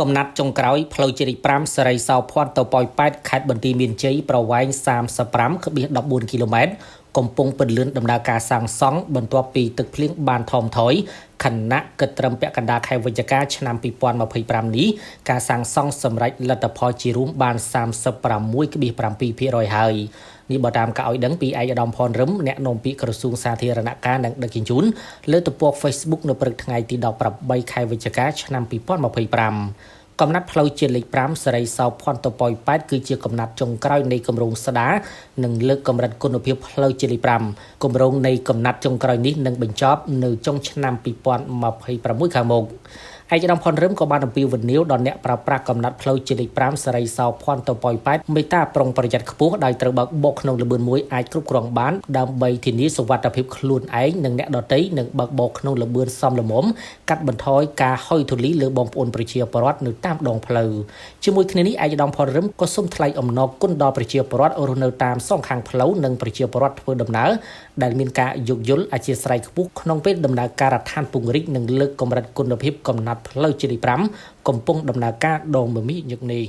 កំណាត់ចុងក្រោយផ្លូវជាតិ5សេរីសោភ័ណ្ឌទៅប៉ោយប៉ែតខេត្តបន្ទាយមានជ័យប្រវែង 35.14 គីឡូម៉ែត្រកំពុងពន្លឿនដំណើរការសាងសង់បន្ទាប់ពីទឹកភ្លៀងបានថមថយខណៈគិតត្រឹមពាក់កណ្ដាលខែវិច្ឆិកាឆ្នាំ2025នេះការសាងសង់សម្រេចលទ្ធផលជារួមបាន 36.7% ហើយនេះបើតាមការឲ្យដឹងពីឯកឧត្តមផនរឹមអ្នកនាំពាក្យក្រសួងសាធារណការនិងដឹកជញ្ជូនលើទំព័រ Facebook នៅព្រឹកថ្ងៃទី18ខែវិច្ឆិកាឆ្នាំ2025កំណាត់ផ្លូវជាតិលេខ5សេរីសោភ័ណ្ឌទៅប៉ោយប៉ែតគឺជាកំណាត់ចុងក្រោយនៃគម្រោងស្ដារនិងលើកកម្រិតគុណភាពផ្លូវជាតិលេខ5គម្រោងនៃកំណាត់ចុងក្រោយនេះនឹងបញ្ចប់នៅចុងឆ្នាំ2026ខាងមុខឯកឧត្តមផនរឹមក៏បានអំពាវនាវដល់អ្នកប្រើប្រាស់កំណាត់ផ្លូវជាតិលេខ5សេរីសោភ័ណ្ឌទៅប៉ោយប៉ែតមេត្តាប្រុងប្រយ័ត្នខ្ពស់ដោយត្រូវបើកបោកក្នុងល្បឿនមួយអាចគ្រប់គ្រងបានដើម្បីធានាសុវត្ថិភាពខ្លួនឯងនិងអ្នកដទៃនិងបើកបោកក្នុងល្បឿនសមល្មមកាត់បន្ថយការហុយធូលីលើបងប្អូនប្រជាពលរដ្ឋនៅតាមដងផ្លូវជាមួយគ្នានេះឯកឧត្តមផនរឹមក៏សូមថ្លែងអំណរគុណដល់ប្រជាពលរដ្ឋរស់នៅតាមសងខាងផ្លូវនិងប្រជាពលរដ្ឋធ្វើដំណើរដែលមានការយោគយល់អធ្យាស្រ័យខ្ពស់ក្នុងពេលដំណើរការរដ្ឋាភិបាលពង្រីកនិងលើកកម្រិតគុណភាពកំណាត់ផ្លូវជាតិលេខ5កំពុងដំណើរការដងមមាញឹកនេះ